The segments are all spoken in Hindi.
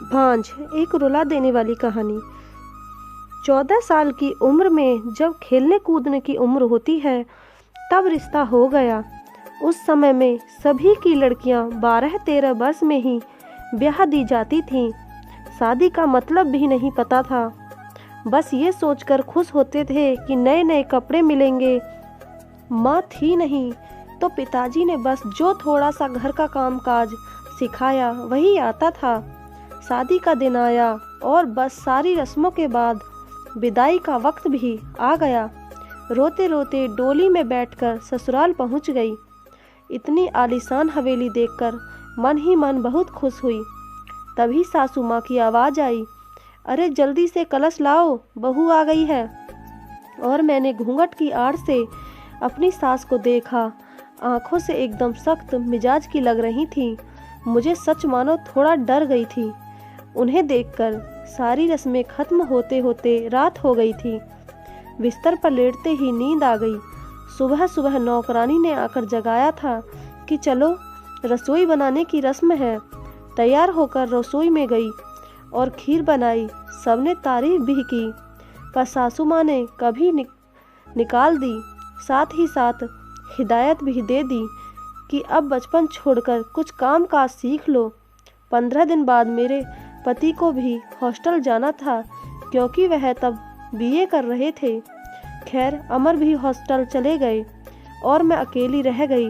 भांज, एक रुला देने वाली कहानी। 14 साल की उम्र में जब खेलने कूदने की उम्र होती है तब रिश्ता हो गया। उस समय में सभी की लड़कियां 12-13 वर्ष में ही ब्याह दी जाती थीं। शादी का मतलब भी नहीं पता था। बस ये सोचकर खुश होते थे कि नए नए कपड़े मिलेंगे। माँ थी नहीं तो पिताजी ने बस जो थोड़ा सा घर का काम काज सिखाया वही आता था। शादी का दिन आया और बस सारी रस्मों के बाद विदाई का वक्त भी आ गया। रोते रोते डोली में बैठकर ससुराल पहुंच गई। इतनी आलीशान हवेली देखकर मन ही मन बहुत खुश हुई। तभी सासू माँ की आवाज़ आई, अरे जल्दी से कलश लाओ, बहू आ गई है। और मैंने घूंघट की आड़ से अपनी सास को देखा। आंखों से एकदम सख्त मिजाज की लग रही थी। मुझे सच मानो थोड़ा डर गई थी। उन्हें देखकर सारी रस्में खत्म होते होते रात हो गई थी। बिस्तर पर लेटते ही नींद आ गई। सुबह सुबह नौकरानी ने आकर जगाया था कि चलो रसोई बनाने की रस्म है। तैयार होकर रसोई में गई और खीर बनाई। सबने तारीफ भी की, पर सासू माँ ने कभी निकाल दी। साथ ही साथ हिदायत भी दे दी कि अब बचपन छोड़कर कुछ काम काज सीख लो। 15 दिन बाद मेरे पति को भी हॉस्टल जाना था, क्योंकि वह तब बीए कर रहे थे। खैर अमर भी हॉस्टल चले गए और मैं अकेली रह गई।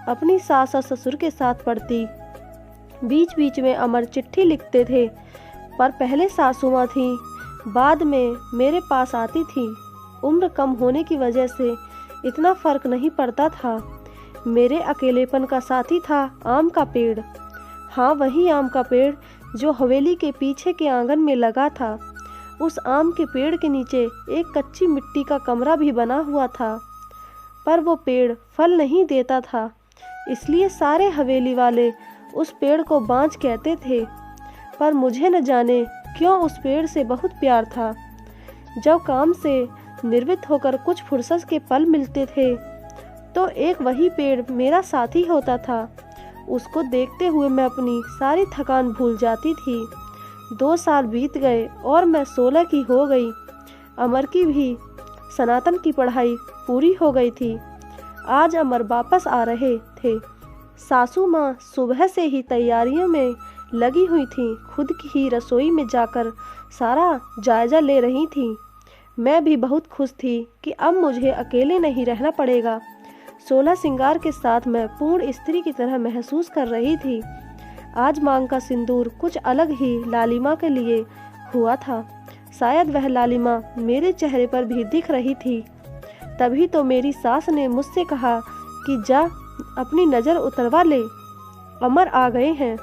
अपनी सास और ससुर के साथ पढ़ती। बीच बीच में अमर चिट्ठी लिखते थे, पर पहले सासू माँ थी, बाद में मेरे पास आती थी। उम्र कम होने की वजह से इतना फर्क नहीं पड़ता था। मेरे अकेलेपन का साथी था आम का पेड़। हाँ, वही आम का पेड़ जो हवेली के पीछे के आंगन में लगा था। उस आम के पेड़ के नीचे एक कच्ची मिट्टी का कमरा भी बना हुआ था, पर वो पेड़ फल नहीं देता था, इसलिए सारे हवेली वाले उस पेड़ को बांझ कहते थे। पर मुझे न जाने क्यों उस पेड़ से बहुत प्यार था। जब काम से निवृत्त होकर कुछ फुर्सत के पल मिलते थे तो एक वही पेड़ मेरा साथी होता था। उसको देखते हुए मैं अपनी सारी थकान भूल जाती थी। 2 साल बीत गए और मैं 16 की हो गई। अमर की भी सनातन की पढ़ाई पूरी हो गई थी। आज अमर वापस आ रहे थे। सासू माँ सुबह से ही तैयारियों में लगी हुई थी। खुद की रसोई में जाकर सारा जायजा ले रही थी। मैं भी बहुत खुश थी कि अब मुझे अकेले नहीं रहना पड़ेगा। 16 श्रृंगार के साथ मैं पूर्ण स्त्री की तरह महसूस कर रही थी। आज मांग का सिंदूर कुछ अलग ही लालिमा के लिए हुआ था। शायद वह लालिमा मेरे चेहरे पर भी दिख रही थी। तभी तो मेरी सास ने मुझसे कहा कि जा अपनी नज़र उतरवा ले, अमर आ गए हैं।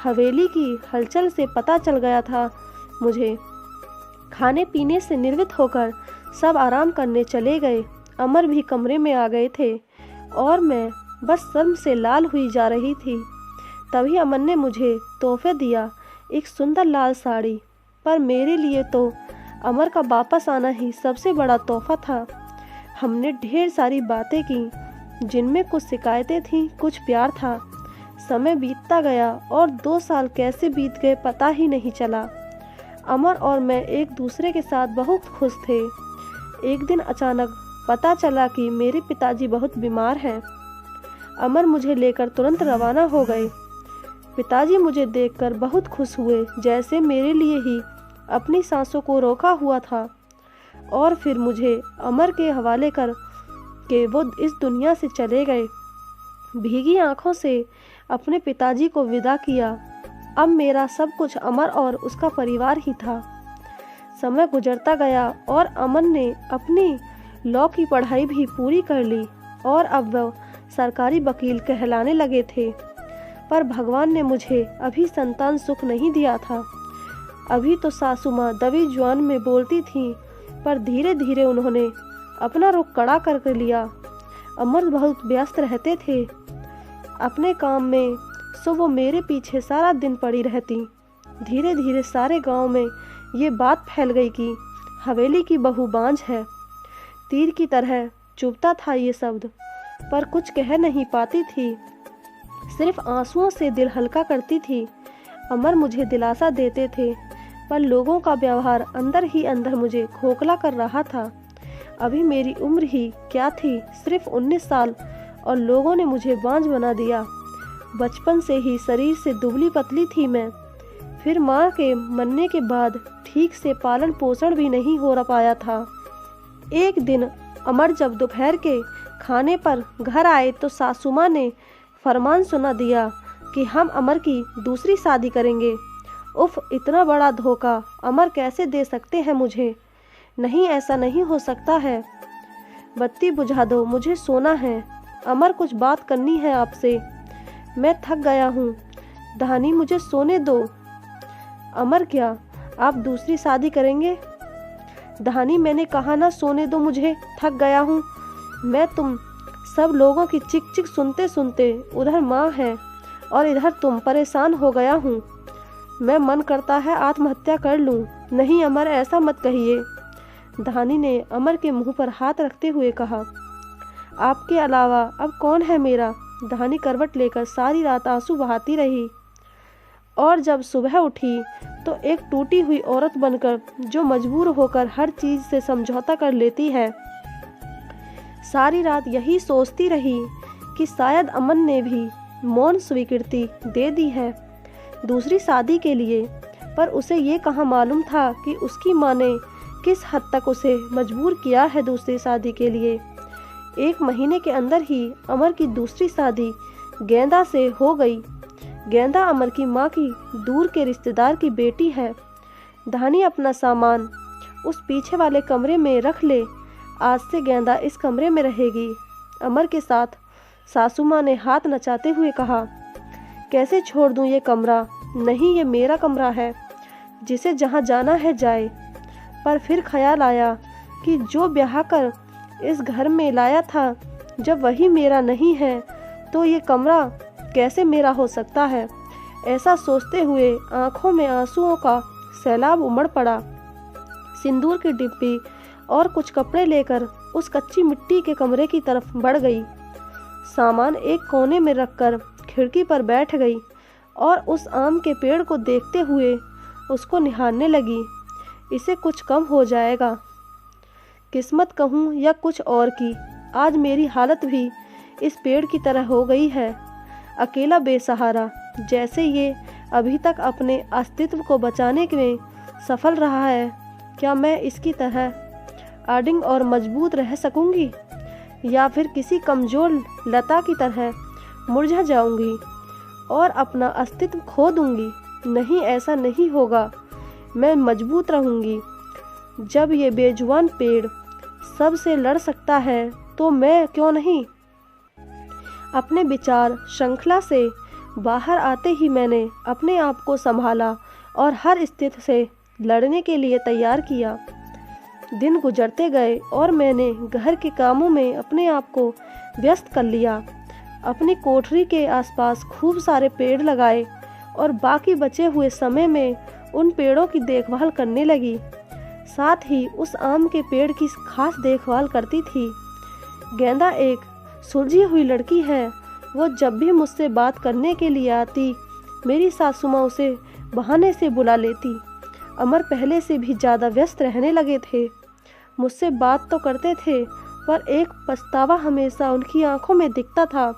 हवेली की हलचल से पता चल गया था मुझे। खाने पीने से निवृत्त होकर सब आराम करने चले गए। अमर भी कमरे में आ गए थे और मैं बस शर्म से लाल हुई जा रही थी। तभी अमर ने मुझे तोहफे दिया, एक सुंदर लाल साड़ी। पर मेरे लिए तो अमर का वापस आना ही सबसे बड़ा तोहफा था। हमने ढेर सारी बातें की, जिनमें कुछ शिकायतें थीं, कुछ प्यार था। समय बीतता गया और 2 साल कैसे बीत गए पता ही नहीं चला। अमर और मैं एक दूसरे के साथ बहुत खुश थे। एक दिन अचानक पता चला कि मेरे पिताजी बहुत बीमार हैं। अमर मुझे लेकर तुरंत रवाना हो गए। पिताजी मुझे देखकर बहुत खुश हुए, जैसे मेरे लिए ही अपनी सांसों को रोका हुआ था। और फिर मुझे अमर के हवाले कर के वो इस दुनिया से चले गए। भीगी आंखों से अपने पिताजी को विदा किया। अब मेरा सब कुछ अमर और उसका परिवार ही था। समय गुजरता गया और अमर ने अपनी लॉ की पढ़ाई भी पूरी कर ली और अब वह सरकारी वकील कहलाने लगे थे। पर भगवान ने मुझे अभी संतान सुख नहीं दिया था। अभी तो सासू माँ दबी जुबान में बोलती थी, पर धीरे धीरे उन्होंने अपना रुख कड़ा कर लिया। अमर बहुत व्यस्त रहते थे अपने काम में, सो वो मेरे पीछे सारा दिन पड़ी रहती। धीरे धीरे सारे गांव में ये बात फैल गई कि हवेली की बहू बांझ है। तीर की तरह चुभता था ये शब्द, पर कुछ कह नहीं पाती थी। सिर्फ आंसुओं से दिल हल्का करती थी। अमर मुझे दिलासा देते थे, पर लोगों का व्यवहार अंदर ही अंदर मुझे खोखला कर रहा था। अभी मेरी उम्र ही क्या थी, सिर्फ 19 साल, और लोगों ने मुझे बांझ बना दिया। बचपन से ही शरीर से दुबली पतली थी मैं। फिर माँ के मरने के बाद ठीक से पालन पोषण भी नहीं हो पाया था। एक दिन अमर जब दोपहर के खाने पर घर आए तो सासू माँ ने फरमान सुना दिया कि हम अमर की दूसरी शादी करेंगे। उफ, इतना बड़ा धोखा अमर कैसे दे सकते हैं मुझे? नहीं, ऐसा नहीं हो सकता है। बत्ती बुझा दो, मुझे सोना है। अमर, कुछ बात करनी है आपसे। मैं थक गया हूँ। धानी, मुझे सोने दो। अमर, क्या आप दूसरी शादी करेंगे? धानी, मैंने कहा ना, सोने दो मुझे, थक गया हूँ मैं। तुम सब लोगों की चिक चिक सुनते सुनते, उधर माँ है और इधर तुम, परेशान हो गया हूँ। मैं मन करता है आत्महत्या कर लूँ। नहीं अमर, ऐसा मत कहिए। धानी ने अमर के मुंह पर हाथ रखते हुए कहा, आपके अलावा अब कौन है मेरा? धानी करवट लेकर सारी रात आंसू बहाती रही और जब सुबह उठी तो एक टूटी हुई औरत बनकर, जो मजबूर होकर हर चीज से समझौता कर लेती है। सारी रात यही सोचती रही कि शायद अमन ने भी मौन स्वीकृति दे दी है दूसरी शादी के लिए, पर उसे ये कहाँ मालूम था कि उसकी माँ ने किस हद तक उसे मजबूर किया है दूसरी शादी के लिए। 1 महीने के अंदर ही अमर की दूसरी शादी गेंदा से हो गई। गेंदा अमर की माँ की दूर के रिश्तेदार की बेटी है। धानी, अपना सामान उस पीछे वाले कमरे में रख ले। आज से गेंदा इस कमरे में रहेगी अमर के साथ। सासू माँ ने हाथ नचाते हुए कहा, कैसे छोड़ दूँ ये कमरा? नहीं, ये मेरा कमरा है, जिसे जहाँ जाना है जाए। पर फिर ख्याल आया कि जो ब्याह कर इस घर में लाया था, जब वही मेरा नहीं है तो ये कमरा कैसे मेरा हो सकता है? ऐसा सोचते हुए आंखों में आंसुओं का सैलाब उमड़ पड़ा। सिंदूर की डिब्बी और कुछ कपड़े लेकर उस कच्ची मिट्टी के कमरे की तरफ बढ़ गई। सामान एक कोने में रखकर खिड़की पर बैठ गई और उस आम के पेड़ को देखते हुए उसको निहारने लगी। इसे कुछ कम हो जाएगा, किस्मत कहूँ या कुछ और की, आज मेरी हालत भी इस पेड़ की तरह हो गई है। अकेला बेसहारा, जैसे ये अभी तक अपने अस्तित्व को बचाने में सफल रहा है, क्या मैं इसकी तरह अडिग और मजबूत रह सकूंगी, या फिर किसी कमजोर लता की तरह मुरझा जाऊंगी और अपना अस्तित्व खो दूंगी? नहीं, ऐसा नहीं होगा। मैं मजबूत रहूंगी। जब ये बेजुबान पेड़ सबसे लड़ सकता है तो मैं क्यों नहीं? अपने विचार श्रृंखला से बाहर आते ही मैंने अपने आप को संभाला और हर स्थिति से लड़ने के लिए तैयार किया। दिन गुजरते गए और मैंने घर के कामों में अपने आप को व्यस्त कर लिया। अपनी कोठरी के आसपास खूब सारे पेड़ लगाए और बाकी बचे हुए समय में उन पेड़ों की देखभाल करने लगी। साथ ही उस आम के पेड़ की खास देखभाल करती थी। गेंदा एक सुलझी हुई लड़की है। वो जब भी मुझसे बात करने के लिए आती, मेरी सासू माँ उसे बहाने से बुला लेती। अमर पहले से भी ज़्यादा व्यस्त रहने लगे थे। मुझसे बात तो करते थे, पर एक पछतावा हमेशा उनकी आंखों में दिखता था।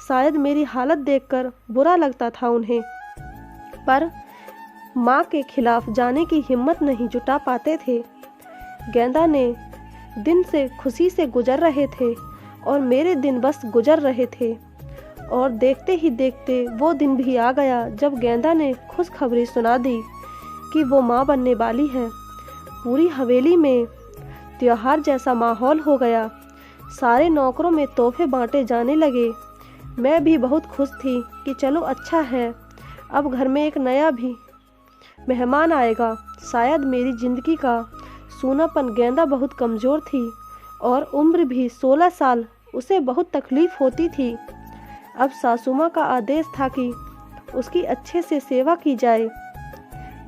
शायद मेरी हालत देखकर बुरा लगता था उन्हें, पर माँ के खिलाफ जाने की हिम्मत नहीं जुटा पाते थे। गेंदा ने दिन से खुशी से गुजर रहे थे और मेरे दिन बस गुजर रहे थे, और देखते ही देखते वो दिन भी आ गया जब गेंदा ने खुशखबरी सुना दी कि वो माँ बनने वाली है। पूरी हवेली में त्योहार जैसा माहौल हो गया। सारे नौकरों में तोहफे बांटे जाने लगे। मैं भी बहुत खुश थी कि चलो अच्छा है, अब घर में एक नया भी मेहमान आएगा। शायद मेरी जिंदगी का सूनापन। गेंदा बहुत कमज़ोर थी और उम्र भी 16 साल। उसे बहुत तकलीफ होती थी। अब सासू माँ का आदेश था कि उसकी अच्छे से सेवा की जाए,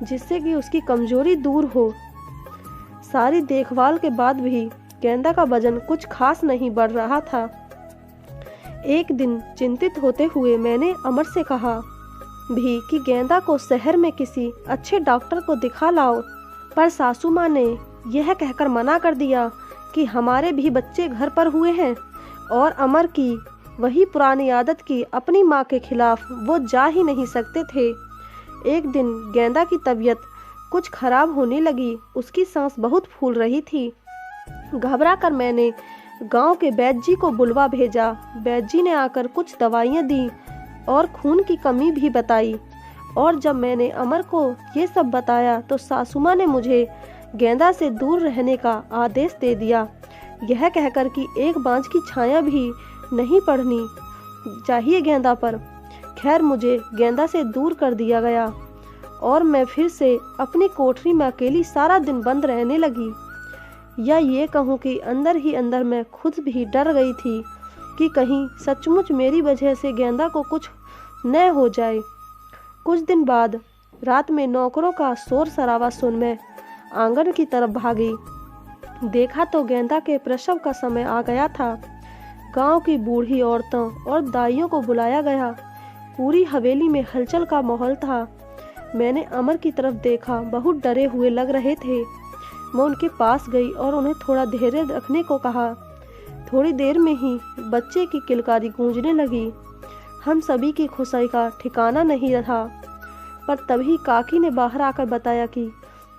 जिससे कि उसकी कमजोरी दूर हो। सारी देखभाल के बाद भी गेंदा का वजन कुछ खास नहीं बढ़ रहा था। एक दिन चिंतित होते हुए मैंने अमर से कहा, भी कि गेंदा को शहर में किसी अच्छे डॉक्टर को दिखा लाओ, पर सासू माँ ने यह कहकर मना कर दिया कि हमारे भी बच्चे घर पर हुए हैं और अमर की वही पुरानी आदत की अपनी माँ के खिलाफ वो जा ही नहीं सकते थे। एक दिन गेंदा की तबीयत कुछ खराब होने लगी, उसकी सांस बहुत फूल रही थी। घबरा कर मैंने गांव के वैद्य जी को बुलवा भेजा। वैद्य जी ने आकर कुछ दवाइयाँ दी और खून की कमी भी बताई, और जब मैंने अमर को ये सब बताया तो सासू माँ ने मुझे गेंदा से दूर रहने का आदेश दे दिया, यह कहकर कि एक बांझ की छाया भी नहीं पड़नी चाहिए गेंदा पर। खैर मुझे गेंदा से दूर कर दिया गया और मैं फिर से अपनी कोठरी में अकेली सारा दिन बंद रहने लगी। या ये कहूँ कि अंदर ही अंदर मैं खुद भी डर गई थी कि कहीं सचमुच मेरी वजह से गेंदा को कुछ न हो जाए। कुछ दिन बाद रात में नौकरों का शोर शराबा सुन मैं आंगन की तरफ भागी। देखा तो गेंदा के प्रसव का समय आ गया था। गांव की बूढ़ी औरतों और दाइयों को बुलाया गया। पूरी हवेली में हलचल का माहौल था। मैंने अमर की तरफ देखा, बहुत डरे हुए लग रहे थे। मैं उनके पास गई और उन्हें थोड़ा धैर्य रखने को कहा। थोड़ी देर में ही बच्चे की किलकारी गूंजने लगी। हम सभी की खुशी का ठिकाना नहीं था, पर तभी काकी ने बाहर आकर बताया कि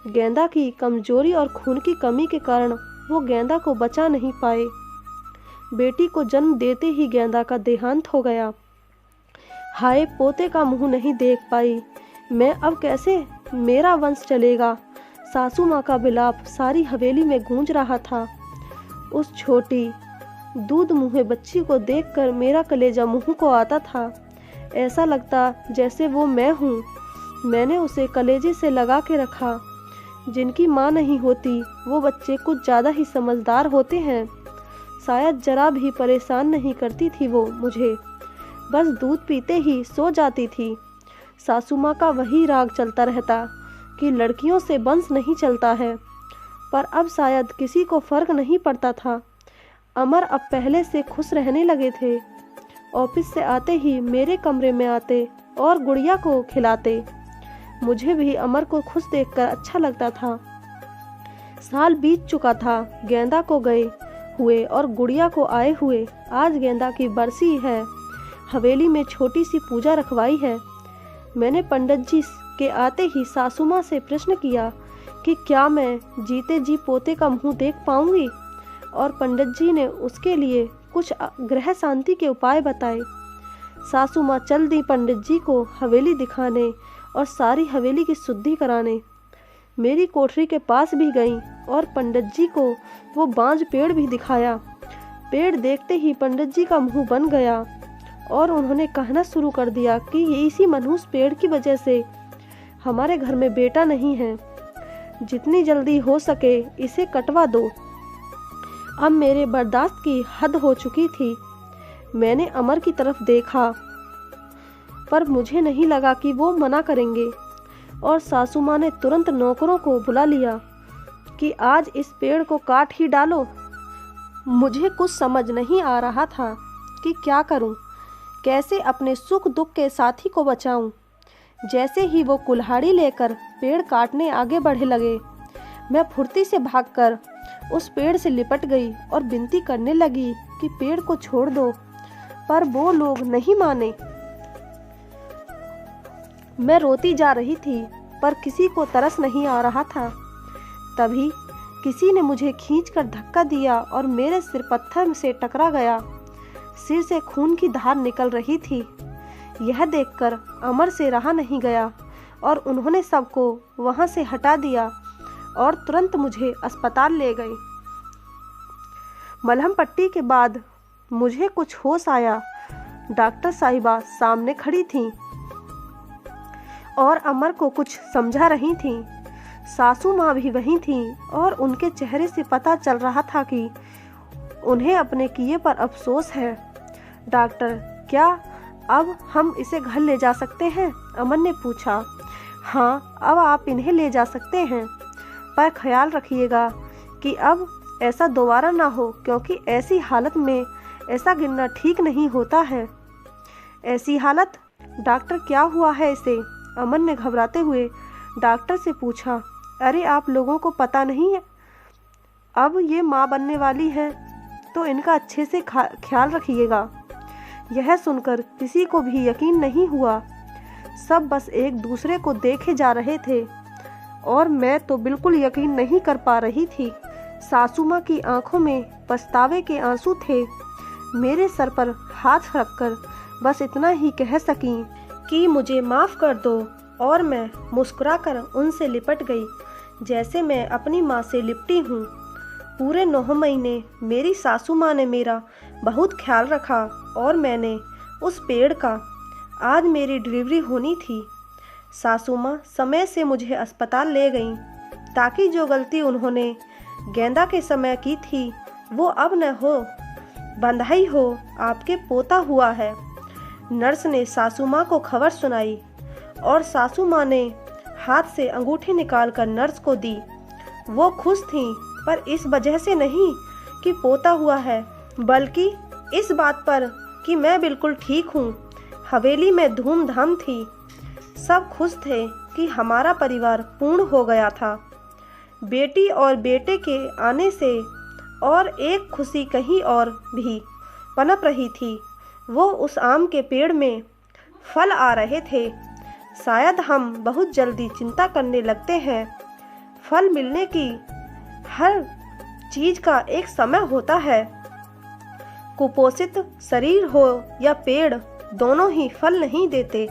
गेंदा की कमजोरी और खून की कमी के कारण वो गेंदा को बचा नहीं पाए। बेटी को जन्म देते ही गेंदा का देहांत हो गया। हाय, पोते का मुंह नहीं देख पाई मैं, अब कैसे मेरा वंश चलेगा। सासू माँ का विलाप सारी हवेली में गूंज रहा था। उस छोटी दूध मुँहे बच्ची को देखकर मेरा कलेजा मुंह को आता था। ऐसा लगता जैसे वो मैं हूँ। मैंने उसे कलेजे से लगा के रखा। जिनकी माँ नहीं होती वो बच्चे कुछ ज़्यादा ही समझदार होते हैं। शायद जरा भी परेशान नहीं करती थी वो मुझे, बस दूध पीते ही सो जाती थी। सासू माँ का वही राग चलता रहता कि लड़कियों से वंश नहीं चलता है, पर अब शायद किसी को फर्क नहीं पड़ता था। अमर अब पहले से खुश रहने लगे थे। ऑफिस से आते ही मेरे कमरे में आते और गुड़िया को खिलाते। मुझे भी अमर को खुश देखकर अच्छा लगता था। साल बीत चुका था गेंदा को गए हुए और गुड़िया को आए हुए। आज गेंदा की बरसी है। हवेली में छोटी सी पूजा रखवाई है। मैंने पंडित जी के आते ही सासू माँ से प्रश्न किया कि क्या मैं जीते जी पोते का मुंह देख पाऊंगी, और पंडित जी ने उसके लिए कुछ ग्रह शांति के उपाय बताए। सासू माँ चल दी पंडित जी को हवेली दिखाने और सारी हवेली की शुद्धि कराने। मेरी कोठरी के पास भी गईं और पंडित जी को वो बांझ पेड़ भी दिखाया। पेड़ देखते ही पंडित जी का मुंह बन गया और उन्होंने कहना शुरू कर दिया कि ये इसी मनहूस पेड़ की वजह से हमारे घर में बेटा नहीं है। जितनी जल्दी हो सके इसे कटवा दो। अब मेरे बर्दाश्त की हद हो चुकी थी। मैंने अमर की तरफ देखा, पर मुझे नहीं लगा कि वो मना करेंगे, और सासू माँ ने तुरंत नौकरों को बुला लिया कि आज इस पेड़ को काट ही डालो। मुझे कुछ समझ नहीं आ रहा था कि क्या करूं, कैसे अपने सुख दुख के साथी को बचाऊं। जैसे ही वो कुल्हाड़ी लेकर पेड़ काटने आगे बढ़े लगे, मैं फुर्ती से भागकर उस पेड़ से लिपट गई और विनती करने लगी कि पेड़ को छोड़ दो, पर वो लोग नहीं माने। मैं रोती जा रही थी, पर किसी को तरस नहीं आ रहा था। तभी किसी ने मुझे खींचकर धक्का दिया और मेरे सिर पत्थर से टकरा गया। सिर से खून की धार निकल रही थी। यह देखकर अमर से रहा नहीं गया और उन्होंने सबको वहां से हटा दिया और तुरंत मुझे अस्पताल ले गए। मलहम पट्टी के बाद मुझे कुछ होश आया। डॉक्टर साहिबा सामने खड़ी थीं और अमर को कुछ समझा रही थीं। सासू माँ भी वहीं थीं और उनके चेहरे से पता चल रहा था कि उन्हें अपने किए पर अफसोस है। डॉक्टर, क्या अब हम इसे घर ले जा सकते हैं? अमर ने पूछा। हाँ, अब आप इन्हें ले जा सकते हैं, पर ख्याल रखिएगा कि अब ऐसा दोबारा ना हो, क्योंकि ऐसी हालत में ऐसा गिरना ठीक नहीं होता है। ऐसी हालत? डॉक्टर क्या हुआ है इसे? अमन ने घबराते हुए डॉक्टर से पूछा। अरे आप लोगों को पता नहीं है, अब ये माँ बनने वाली है तो इनका अच्छे से ख्याल रखिएगा। यह सुनकर किसी को भी यकीन नहीं हुआ। सब बस एक दूसरे को देखे जा रहे थे और मैं तो बिल्कुल यकीन नहीं कर पा रही थी। सासू माँ की आंखों में पछतावे के आंसू थे। मेरे सर पर हाथ रखकर बस इतना ही कह सकी कि मुझे माफ़ कर दो, और मैं मुस्कुराकर उनसे लिपट गई जैसे मैं अपनी माँ से लिपटी हूँ। पूरे 9 महीने मेरी सासू माँ ने मेरा बहुत ख्याल रखा और मैंने उस पेड़ का आज मेरी डिलीवरी होनी थी। सासू माँ समय से मुझे अस्पताल ले गईं ताकि जो गलती उन्होंने गेंदा के समय की थी वो अब न हो। बंधाई हो, आपके पोता हुआ है। नर्स ने सासू माँ को खबर सुनाई और सासू माँ ने हाथ से अंगूठी निकालकर नर्स को दी। वो खुश थीं, पर इस वजह से नहीं कि पोता हुआ है, बल्कि इस बात पर कि मैं बिल्कुल ठीक हूँ। हवेली में धूमधाम थी। सब खुश थे कि हमारा परिवार पूर्ण हो गया था। बेटी और बेटे के आने से और एक खुशी कहीं और भी पनप रही थी। वो उस आम के पेड़ में फल आ रहे थे। शायद हम बहुत जल्दी चिंता करने लगते हैं। फल मिलने की हर चीज़ का एक समय होता है। कुपोषित शरीर हो या पेड़, दोनों ही फल नहीं देते।